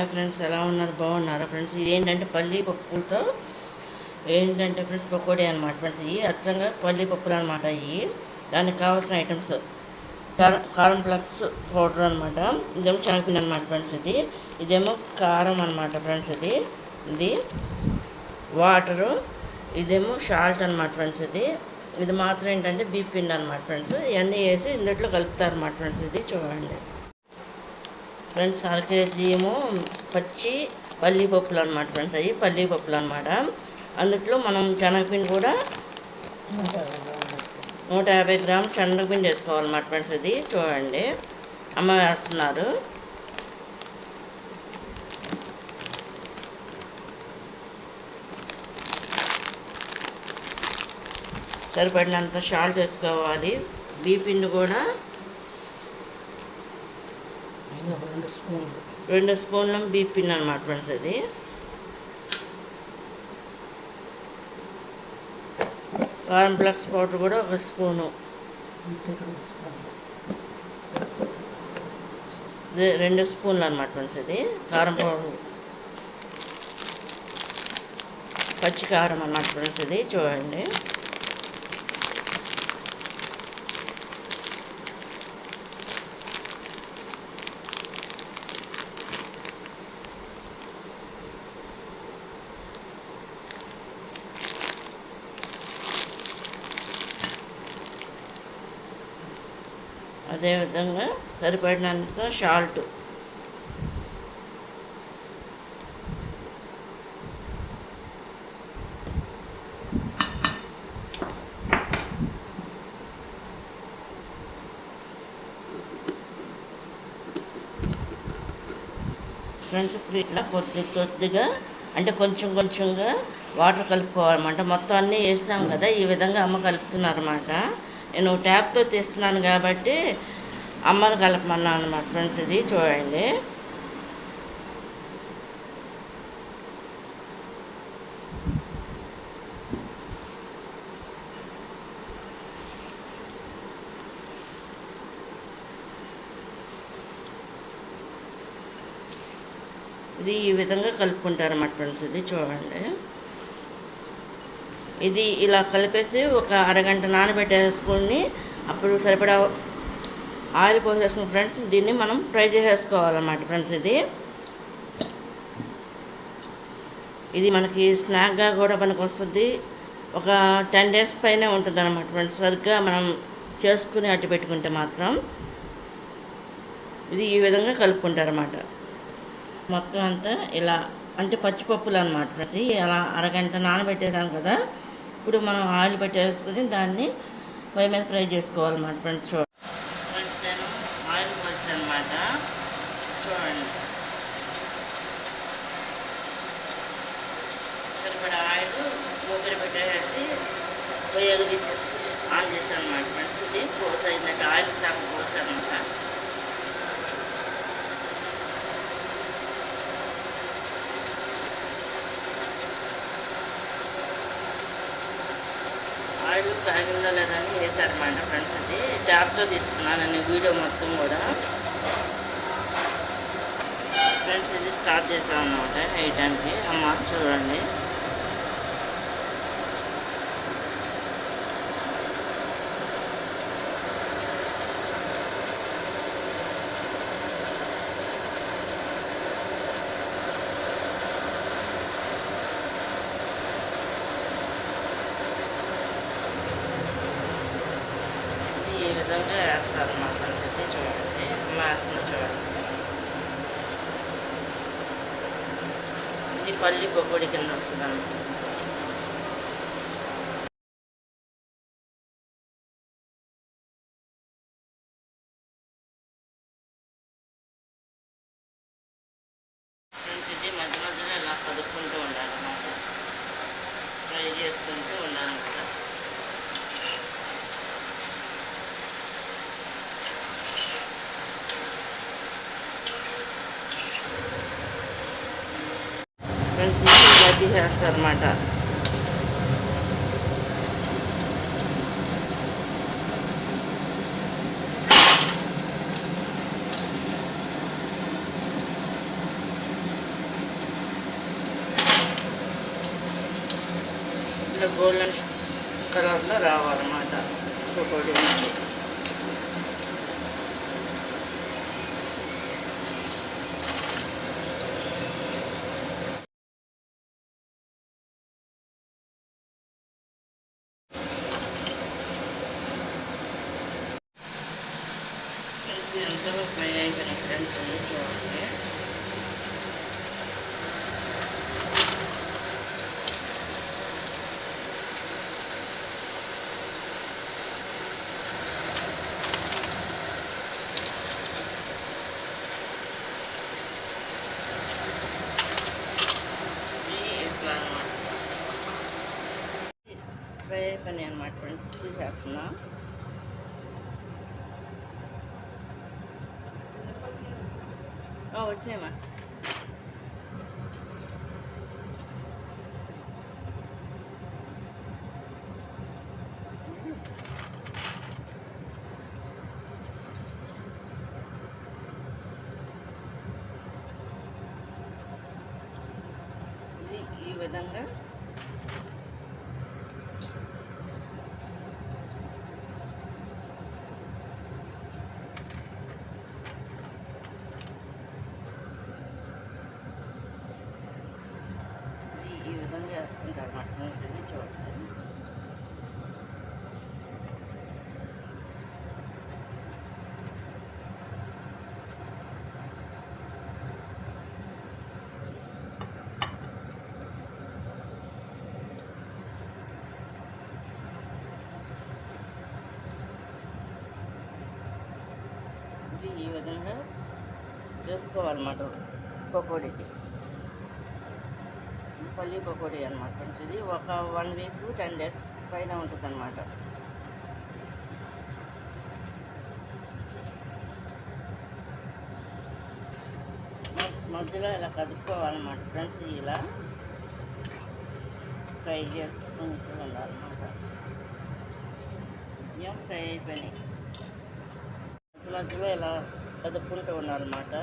Hi friends, ఎలా ఉన్నారు? బాగున్నారా ఫ్రెండ్స్? ఇది ఏంటంటే పల్లి పప్పులతో ఏంటంటే ఫ్రెండ్స్ పకోడీ అనమాట ఫ్రెండ్స్. ఇవి అచ్చంగా పల్లి పప్పులు అనమాట. ఇవి దానికి కావాల్సిన ఐటమ్స్ కారం ఫ్లక్స్ పౌడర్ అనమాట. ఇదేమో శనగపిండి అనమాట ఫ్రెండ్స్. ఇదేమో కారం అనమాట ఫ్రెండ్స్. ఇది వాటరు, ఇదేమో సాల్ట్ అనమాట ఫ్రెండ్స్. ఇది మాత్రం ఏంటంటే బీప్ పిండి అనమాట ఫ్రెండ్స్. ఇవన్నీ వేసి ఇందులో కలుపుతారు అనమాట ఫ్రెండ్స్. ఇది చూడండి ఫ్రెండ్స్. అర కేజీ ఏమో పచ్చి పల్లీ పప్పులు అనమాట ఫ్రెండ్స్. అవి పల్లీ పప్పులు అనమాట. అందులో మనం శనగపిండి కూడా 150 గ్రాములు శనగపిండి వేసుకోవాలన్నమాట ఫ్రెండ్స్. ఇది చూడండి అమ్మ వేస్తున్నారు. సరిపడినంత సాల్ట్ వేసుకోవాలి. పిండి కూడా 2 స్పూన్ల పిండి అనమాట ఫ్రెండ్స్. కారం ఫ్లక్స్ పౌడర్ కూడా 1 స్పూను. 2 స్పూన్లు అనమాట ఫ్రెండ్స్. కారం పౌడర్, పచ్చి కారం అన్నమాట ఫ్రెండ్స్. చూడండి అదేవిధంగా సరిపడినంత సాల్ట్. ఫ్రెండ్స్ ఇప్పుడు ఇట్లా కొద్దిగా అంటే కొంచెంగా వాటర్ కలుపుకోవాలన్నమాట. మొత్తం అన్నీ వేసాం కదా, ఈ విధంగా అమ్మ కలుపుతున్నారన్నమాట. నేను ట్యాప్తో తీస్తున్నాను కాబట్టి అమ్మను కలపమన్నాను అనమాట ఫ్రెండ్స్. చూడండి ఈ విధంగా కలుపుకుంటారన్నమాట ఫ్రెండ్స్. చూడండి ఇది ఇలా కలిపేసి ఒక అరగంట నానబెట్టేసుకొని అప్పుడు సరిపడా ఆయిల్ పోసేసుకుని ఫ్రెండ్స్ దీన్ని మనం ఫ్రై చేసేసుకోవాలన్నమాట ఫ్రెండ్స్. ఇది మనకి స్నాక్గా కూడా మనకు వస్తుంది. ఒక 10 డేస్ పైనే ఉంటుంది అన్నమాట ఫ్రెండ్స్. సరిగ్గా మనం చేసుకుని అట్టి పెట్టుకుంటే మాత్రం ఈ విధంగా కలుపుకుంటారన్నమాట. మొత్తం అంతా ఇలా అంటే పచ్చిపప్పులు అనమాట ఫ్రెండ్స్. అలా అరగంట నానబెట్టేసాం కదా, ఇప్పుడు మనం ఆయిల్ పెట్టేసుకుని దాన్ని పొయ్యి మీద ఫ్రై చేసుకోవాలన్నమాట ఫ్రెండ్స్. ఫ్రెండ్స్ నేను ఆయిల్ పోసాను అనమాట. చూడండి సరిపడా ఆయిల్ మూపిరి పెట్టేసి పొయ్యి వెలిగించేసి ఆన్ చేశాను అనమాట ఫ్రెండ్స్. పోసైందంటే ఆయిల్ చాక పోసానమాట. ఆయిల్ కాగిందా లేదని వేసారన్నమాట ఫ్రెండ్స్. ట్యాప్తో తీసుకున్నాను వీడియో మొత్తం కూడా ఫ్రెండ్స్. స్టార్ట్ చేశాను అన్నమాట వేయడానికి. అమ్మ చూడండి ఈ విధంగా వేస్తారు మా ఫ్రెండ్స్. చూడండి వేస్తుంది చూడండి. ఇది పల్లి పకోడీ కింద వస్తుంది అన్నమాట. ఫ్రెండ్స్ మధ్య మధ్యలో ఇలా కదుపుకుంటూ ఉండాలన్నమాట. ఫ్రై చేసుకుంటూ ఉండాలన్నమాట. ఫ్రెండ్స్ గడ్డి చేస్తారన్నమాట. ఇట్లా గోల్డెన్ కలర్లో రావాలన్నమాట పకోడీ. ఎంతో ఫ్రై అయిపోయిన ఫ్రెండ్స్ చూడండి. ఇట్లా అనమాట ఫ్రై అయిపోయినాయి అనమాట ఫ్రెండ్స్, తీసేస్తున్నా. వచ్చినాయమ్మా. ఇది ఈ విధంగా వేసుకుంటారు మటన్. ఇది చూడండి. ఇది ఈ విధంగా వేసుకోవాలన్నమాట పకోడీకి. పల్లీ పకోడీ అనమాట ఫ్రెండ్స్. ఇది ఒక 1 వీక్ 10 days పైన ఉంటుంది అనమాట. మధ్యలో ఇలా కదుపుకోవాలన్నమాట ఫ్రెండ్స్. ఇలా ఫ్రై చేసుకుంటూ ఉండాలన్నమాట. ఏం ఫ్రై అయిపోయినాయి. మధ్యలో ఇలా కదుపుకుంటూ ఉండాలన్నమాట.